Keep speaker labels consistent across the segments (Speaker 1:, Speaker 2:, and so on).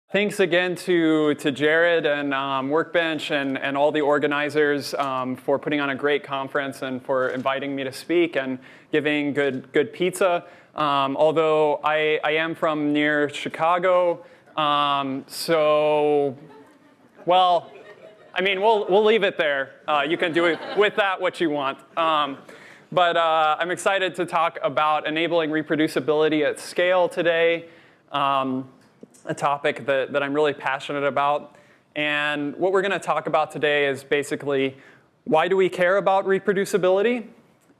Speaker 1: Thanks again to Jared and Workbench and all the organizers for putting on a great conference and for inviting me to speak and giving good pizza. Although I am from near Chicago, so, well, I mean, we'll leave it there. You can do it with that what you want. But I'm excited to talk about enabling reproducibility at scale today. A topic that I'm really passionate about. And what we're going to talk about today is basically, why do we care about reproducibility?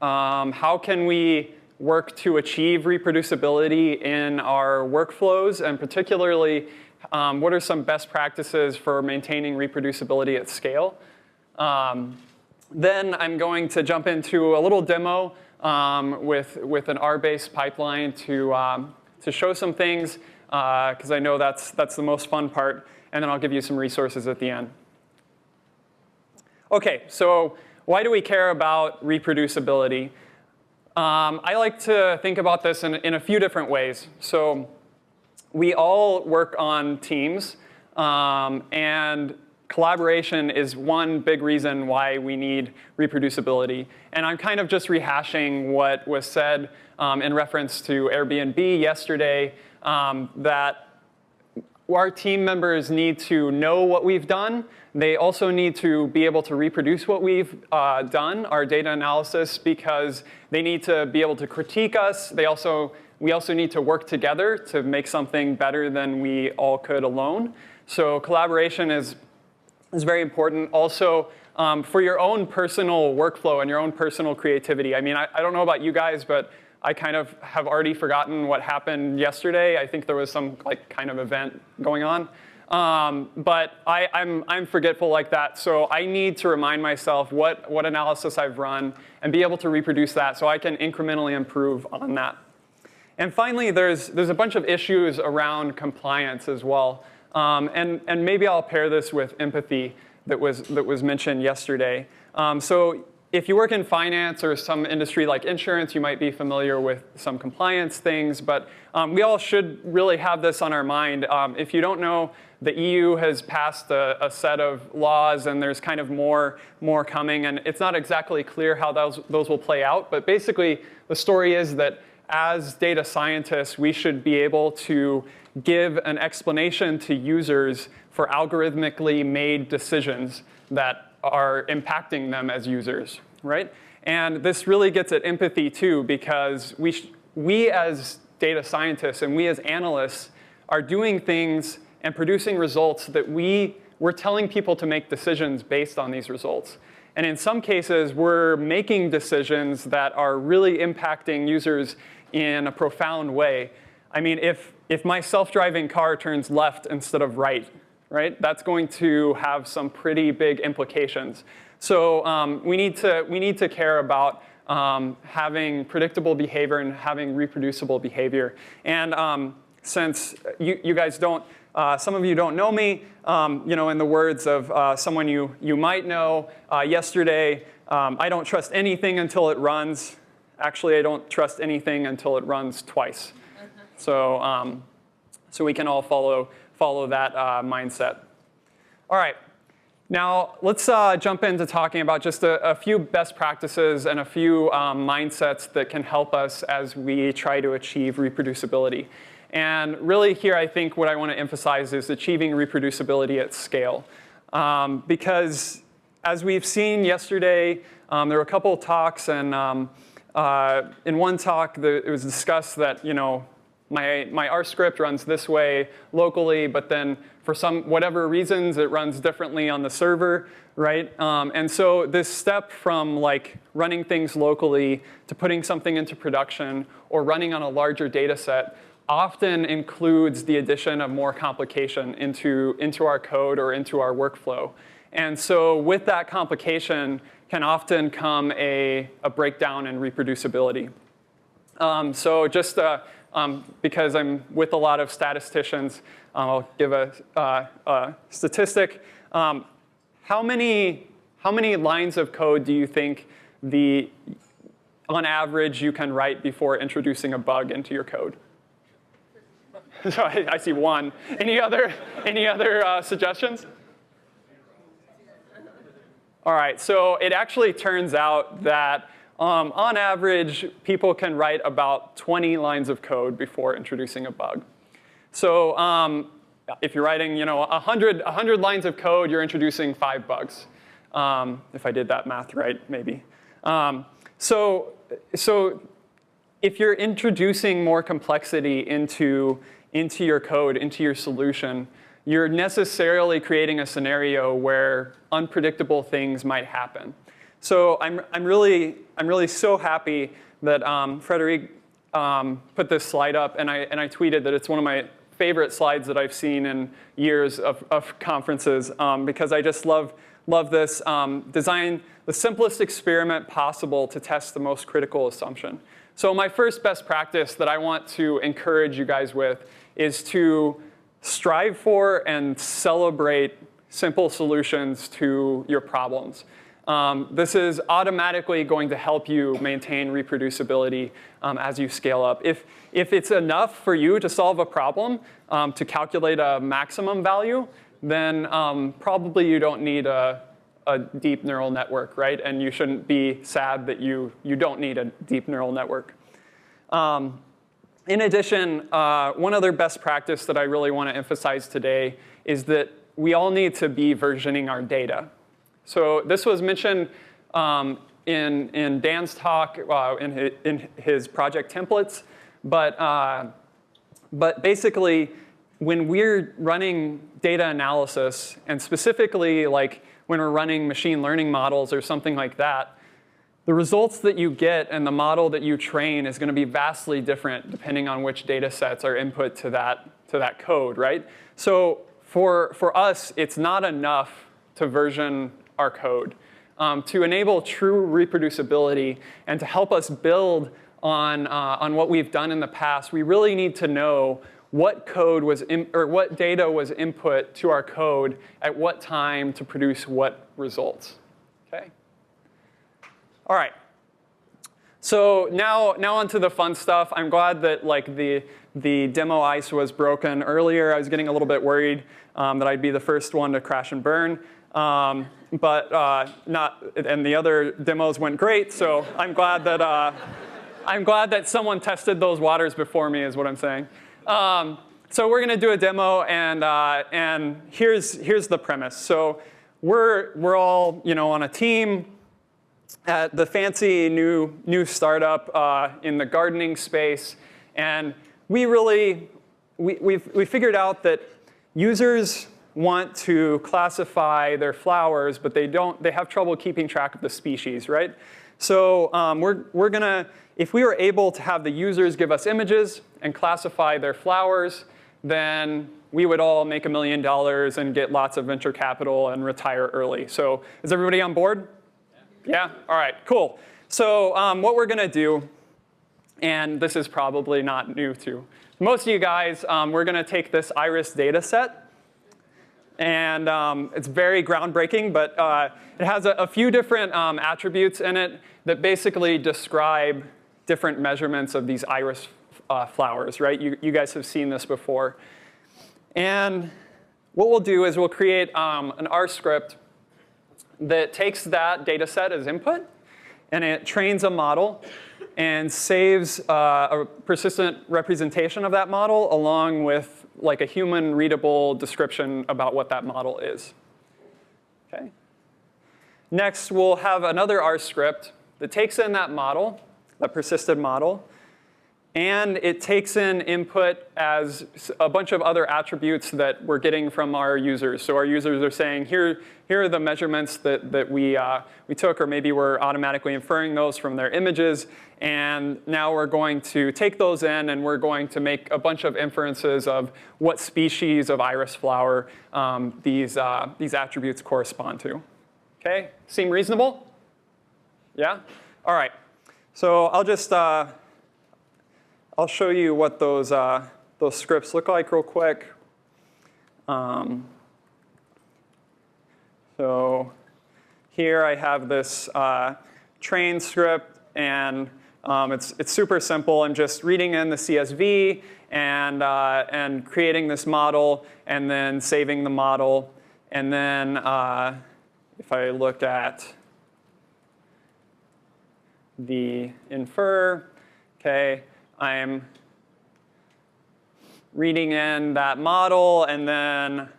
Speaker 1: How can we work to achieve reproducibility in our workflows? And particularly, what are some best practices for maintaining reproducibility at scale? Then I'm going to jump into a little demo with an R-based pipeline to show some things, because I know that's the most fun part, and then I'll give you some resources at the end. Okay, so why do we care about reproducibility? I like to think about this in a few different ways. So we all work on teams, and collaboration is one big reason why we need reproducibility. And I'm kind of just rehashing what was said in reference to Airbnb yesterday, that our team members need to know what we've done. They also need to be able to reproduce what we've done, our data analysis, because they need to be able to critique us. We also need to work together to make something better than we all could alone. So collaboration is very important. Also, for your own personal workflow and your own personal creativity. I mean, I don't know about you guys, but I kind of have already forgotten what happened yesterday. I think there was some kind of event going on. But I'm forgetful like that. So I need to remind myself what analysis I've run and be able to reproduce that so I can incrementally improve on that. And finally, there's a bunch of issues around compliance as well. And maybe I'll pair this with empathy that was mentioned yesterday. So if you work in finance or some industry like insurance, you might be familiar with some compliance things, but we all should really have this on our mind. If you don't know, the EU has passed a set of laws, and there's kind of more coming, and it's not exactly clear how those will play out, but basically the story is that as data scientists, we should be able to give an explanation to users for algorithmically made decisions that are impacting them as users, right? And this really gets at empathy too, because we as data scientists and we as analysts are doing things and producing results that we're telling people to make decisions based on these results. And in some cases, we're making decisions that are really impacting users in a profound way. I mean, if my self-driving car turns left instead of right, that's going to have some pretty big implications. So we need to care about having predictable behavior and having reproducible behavior. And since you guys don't, some of you don't know me, in the words of someone you might know, yesterday, I don't trust anything until it runs. Actually, I don't trust anything until it runs twice. So we can all follow that mindset. All right, now let's jump into talking about just a few best practices and a few mindsets that can help us as we try to achieve reproducibility. And really here, I think what I want to emphasize is achieving reproducibility at scale. Because as we've seen yesterday, there were a couple of talks, and in one talk, it was discussed that, my R script runs this way locally, but then for whatever reasons, it runs differently on the server, right? And so this step from running things locally to putting something into production or running on a larger data set often includes the addition of more complication into our code or into our workflow. And so with that complication can often come a breakdown in reproducibility. So just because I'm with a lot of statisticians, I'll give a statistic. How many lines of code do you think on average you can write before introducing a bug into your code? So I see one. Any other suggestions? All right, so it actually turns out that on average, people can write about 20 lines of code before introducing a bug. So if you're writing 100 lines of code, you're introducing 5 bugs. If I did that math right, maybe. So if you're introducing more complexity into your code, into your solution, you're necessarily creating a scenario where unpredictable things might happen. So I'm really so happy that Frederic put this slide up, and I tweeted that it's one of my favorite slides that I've seen in years of conferences, because I just love this. Design the simplest experiment possible to test the most critical assumption. So my first best practice that I want to encourage you guys with is to strive for and celebrate simple solutions to your problems. This is automatically going to help you maintain reproducibility as you scale up. If it's enough for you to solve a problem to calculate a maximum value, then probably you don't need a deep neural network, right? And you shouldn't be sad that you don't need a deep neural network. In addition, one other best practice that I really want to emphasize today is that we all need to be versioning our data. So this was mentioned in Dan's talk, in his project templates, but basically, when we're running data analysis, and specifically like when we're running machine learning models or something like that, the results that you get and the model that you train is going to be vastly different depending on which data sets are input to that code, right? So for us, it's not enough to version our code. To enable true reproducibility and to help us build on what we've done in the past, we really need to know what code was what data was input to our code at what time to produce what results. Okay. All right. So now onto the fun stuff. I'm glad that like the demo ice was broken earlier. I was getting a little bit worried that I'd be the first one to crash and burn. But not, and the other demos went great. So I'm glad that someone tested those waters before me, is what I'm saying. So we're going to do a demo, and here's the premise. So we're all on a team at the fancy new startup in the gardening space, and we figured out that users want to classify their flowers, but they have trouble keeping track of the species, right? So we're gonna, if we were able to have the users give us images and classify their flowers, then we would all make $1 million and get lots of venture capital and retire early. So is everybody on board? Yeah? All right, cool. So what we're gonna do, and this is probably not new to most of you guys, we're gonna take this iris data set. And it's very groundbreaking, but it has a few different attributes in it that basically describe different measurements of these iris flowers, right? You guys have seen this before. And what we'll do is we'll create an R script that takes that data set as input, and it trains a model and saves a persistent representation of that model along with like a human readable description about what that model is. Okay. Next, we'll have another R script that takes in that model, that persisted model, and it takes in input as a bunch of other attributes that we're getting from our users. So our users are saying, here are the measurements that we took, or maybe we're automatically inferring those from their images. And now we're going to take those in, and we're going to make a bunch of inferences of what species of iris flower these attributes correspond to. Okay, seem reasonable? Yeah? All right. So I'll just I'll show you what those scripts look like real quick. So here I have this train script, and it's super simple. I'm just reading in the CSV, and creating this model, and then saving the model. And then if I look at the infer, okay, I'm reading in that model, and then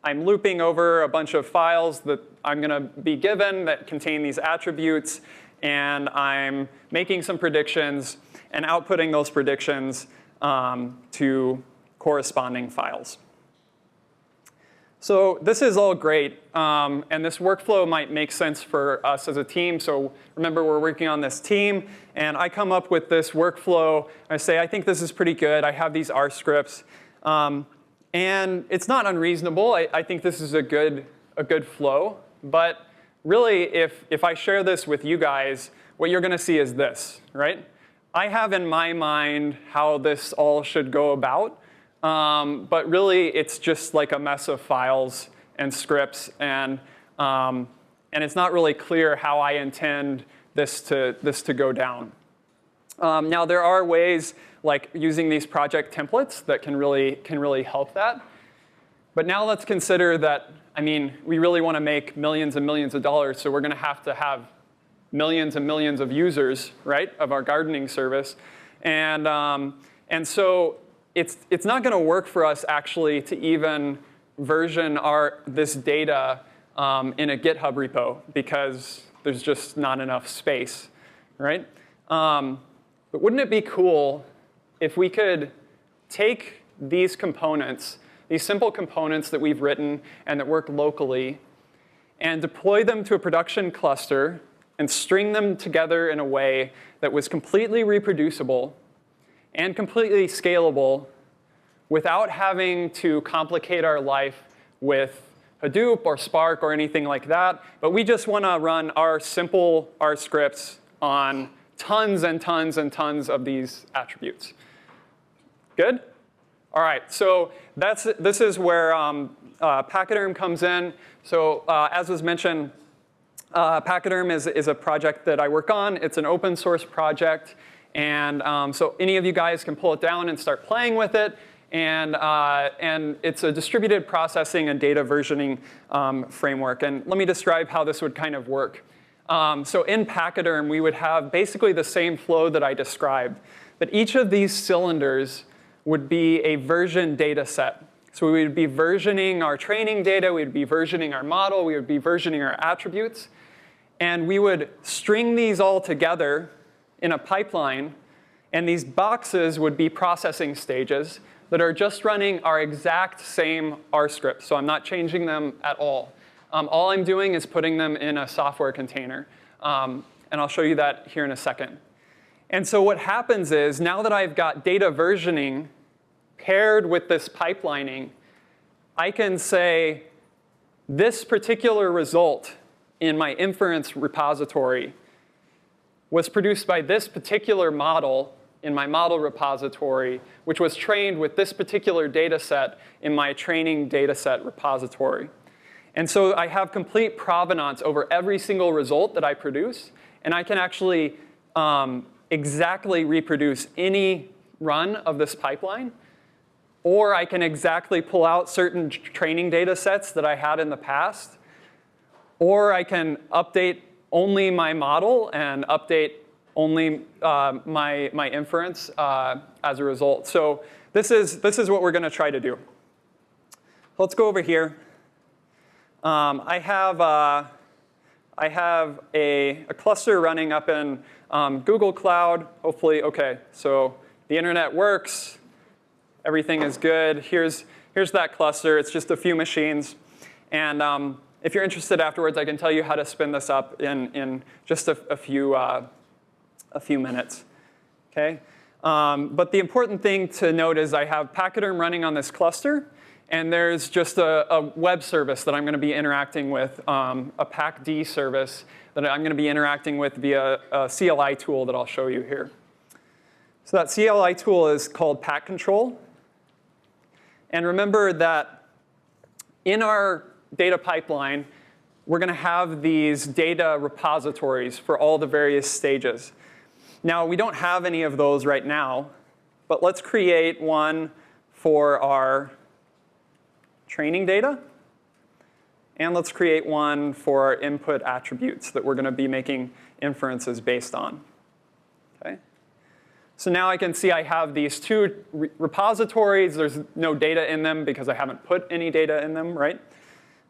Speaker 1: I'm looping over a bunch of files that I'm going to be given that contain these attributes, and I'm making some predictions and outputting those predictions to corresponding files. So this is all great, and this workflow might make sense for us as a team. So remember, we're working on this team, and I come up with this workflow. I say, I think this is pretty good. I have these R scripts, and it's not unreasonable. I think this is a good flow. But really, if I share this with you guys, what you're going to see is this, right? I have in my mind how this all should go about. But really, it's just like a mess of files and scripts, and it's not really clear how I intend this to go down. Now, there are ways like using these project templates that can really help that. But now let's consider that, I mean, we really want to make millions and millions of dollars, so we're going to have millions and millions of users, right, of our gardening service, and so it's not going to work for us actually to even version this data in a GitHub repo because there's just not enough space, right? But wouldn't it be cool if we could take these components, these simple components that we've written and that work locally, and deploy them to a production cluster and string them together in a way that was completely reproducible and completely scalable without having to complicate our life with Hadoop or Spark or anything like that. But we just want to run our simple R scripts on tons and tons and tons of these attributes. Good? All right, so this is where Pachyderm comes in. So as was mentioned, Pachyderm is a project that I work on. It's an open source project. And so any of you guys can pull it down and start playing with it. And it's a distributed processing and data versioning framework. And let me describe how this would kind of work. So in Pachyderm, we would have basically the same flow that I described. But each of these cylinders would be a version data set. So we would be versioning our training data. We would be versioning our model. We would be versioning our attributes. And we would string these all together in a pipeline. And these boxes would be processing stages that are just running our exact same R scripts. So I'm not changing them at all. All I'm doing is putting them in a software container. And I'll show you that here in a second. And so what happens is, now that I've got data versioning paired with this pipelining, I can say, this particular result in my inference repository was produced by this particular model in my model repository, which was trained with this particular data set in my training data set repository. And so I have complete provenance over every single result that I produce, and I can actually exactly reproduce any run of this pipeline, or I can exactly pull out certain training data sets that I had in the past, or I can update only my model and update only my inference as a result. So this is what we're going to try to do. Let's go over here. I have a cluster running up in Google Cloud. Hopefully, OK. So the internet works. Everything is good. Here's that cluster. It's just a few machines. And if you're interested afterwards, I can tell you how to spin this up in just a few minutes. Okay? But the important thing to note is I have Pachyderm running on this cluster. And there's just a web service that I'm going to be interacting with, a PacD service that I'm going to be interacting with via a CLI tool that I'll show you here. So that CLI tool is called Pack Control. And remember that in our data pipeline, we're going to have these data repositories for all the various stages. Now, we don't have any of those right now. but let's create one for our training data. And let's create one for our input attributes that we're going to be making inferences based on. Okay? So now I can see I have these two repositories. There's no data in them because I haven't put any data in them, right?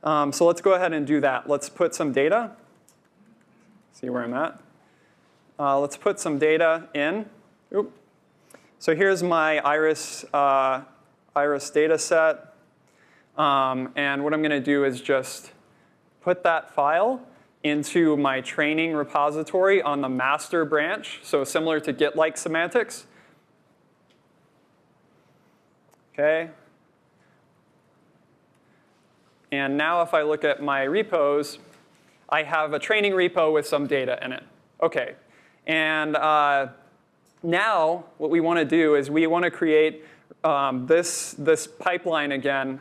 Speaker 1: So let's go ahead and do that. Let's put some data. See where I'm at. Let's put some data in. Oop. So here's my iris data set. And what I'm going to do is just put that file into my training repository on the master branch, so similar to Git-like semantics. Okay. And now if I look at my repos, I have a training repo with some data in it. Okay. And now what we want to do is we want to create this pipeline again,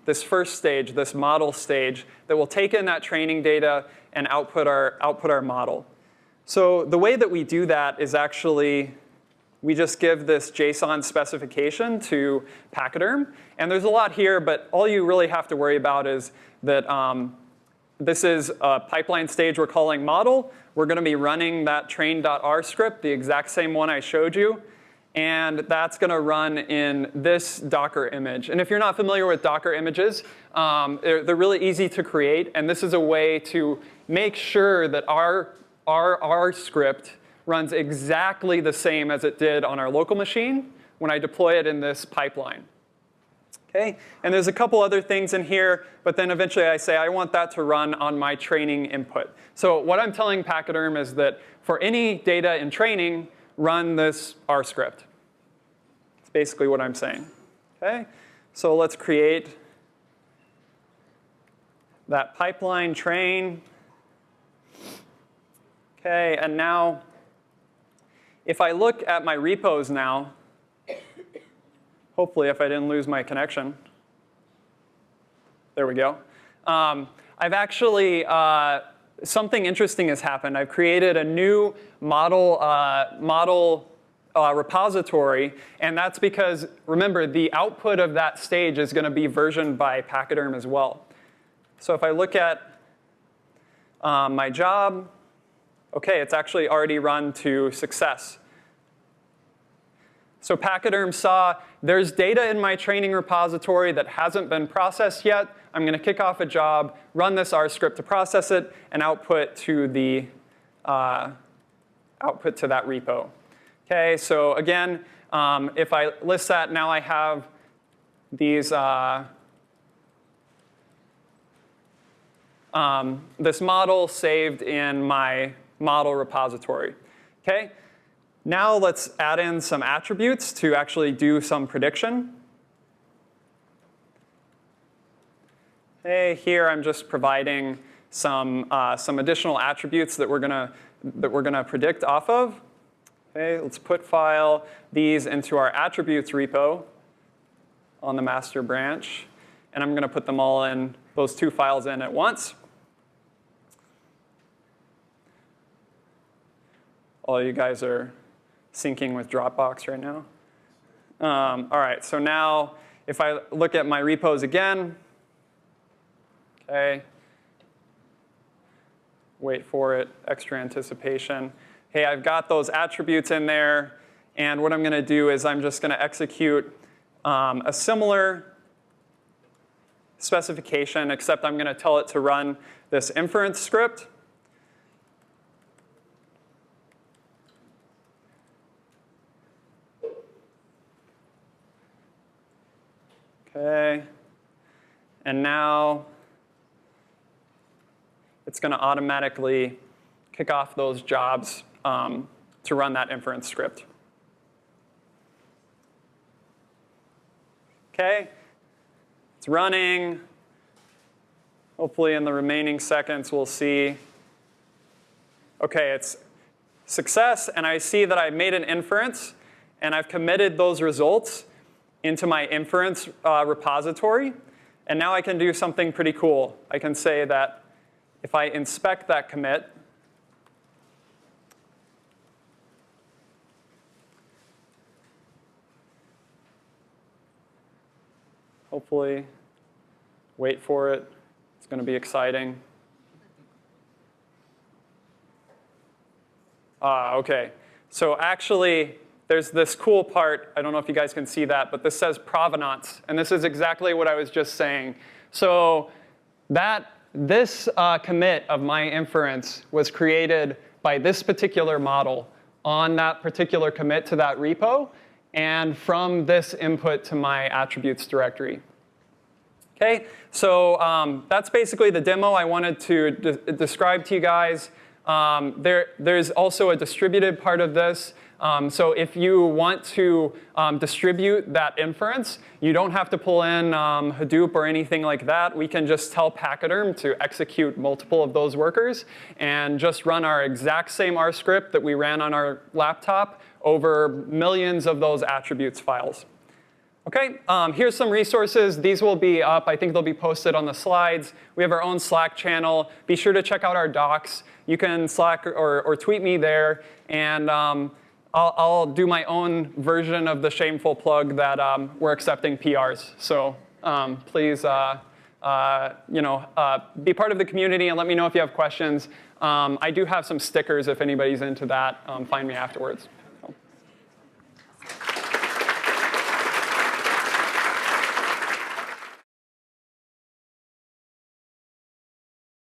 Speaker 1: this first stage, this model stage, that will take in that training data and output our model. So the way that we do that is actually we just give this JSON specification to Pachyderm. And there's a lot here, but all you really have to worry about is that this is a pipeline stage we're calling model. We're going to be running that train.r script, the exact same one I showed you. And that's going to run in this Docker image. And if you're not familiar with Docker images, they're really easy to create. And this is a way to make sure that our script runs exactly the same as it did on our local machine when I deploy it in this pipeline. Okay? And there's a couple other things in here, but then eventually I say I want that to run on my training input. So what I'm telling Pachyderm is that for any data in training, run this R script. That's basically what I'm saying. Okay? So let's create that pipeline train. Okay, and now if I look at my repos now, hopefully if I didn't lose my connection. There we go. I've actually, something interesting has happened. I've created a new model repository, and that's because, remember, the output of that stage is going to be versioned by Pachyderm as well. So if I look at my job, okay, it's actually already run to success. So Pachyderm saw there's data in my training repository that hasn't been processed yet. I'm going to kick off a job, run this R script to process it, and output to the that repo. Okay, so again, if I list that, now I have these this model saved in my model repository. Okay. Now let's add in some attributes to actually do some prediction. Okay, here I'm just providing some additional attributes that we're gonna predict off of. Okay, let's put file these into our attributes repo on the master branch, and I'm gonna put them all in, those two files in at once. All you guys are syncing with Dropbox right now. All right, so now if I look at my repos again, okay, wait for it, extra anticipation. Hey, I've got those attributes in there, and what I'm going to do is I'm just going to execute a similar specification, except I'm going to tell it to run this inference script. Okay, and now it's going to automatically kick off those jobs to run that inference script. Okay, it's running. Hopefully in the remaining seconds we'll see. Okay, it's success, and I see that I made an inference, and I've committed those results into my inference repository. And now I can do something pretty cool. I can say that if I inspect that commit, hopefully. Wait for it. It's going to be exciting. OK. So actually, there's this cool part. I don't know if you guys can see that, but this says provenance. And this is exactly what I was just saying. So this commit of my inference was created by this particular model on that particular commit to that repo, and from this input to my attributes directory. OK, so that's basically the demo I wanted to describe to you guys. There's also a distributed part of this. So if you want to distribute that inference, you don't have to pull in Hadoop or anything like that. We can just tell Pachyderm to execute multiple of those workers and just run our exact same R script that we ran on our laptop over millions of those attributes files. OK, here's some resources. These will be up. I think they'll be posted on the slides. We have our own Slack channel. Be sure to check out our docs. You can Slack or tweet me there. And I'll do my own version of the shameful plug that we're accepting PRs. So please be part of the community and let me know if you have questions. I do have some stickers if anybody's into that. Find me afterwards.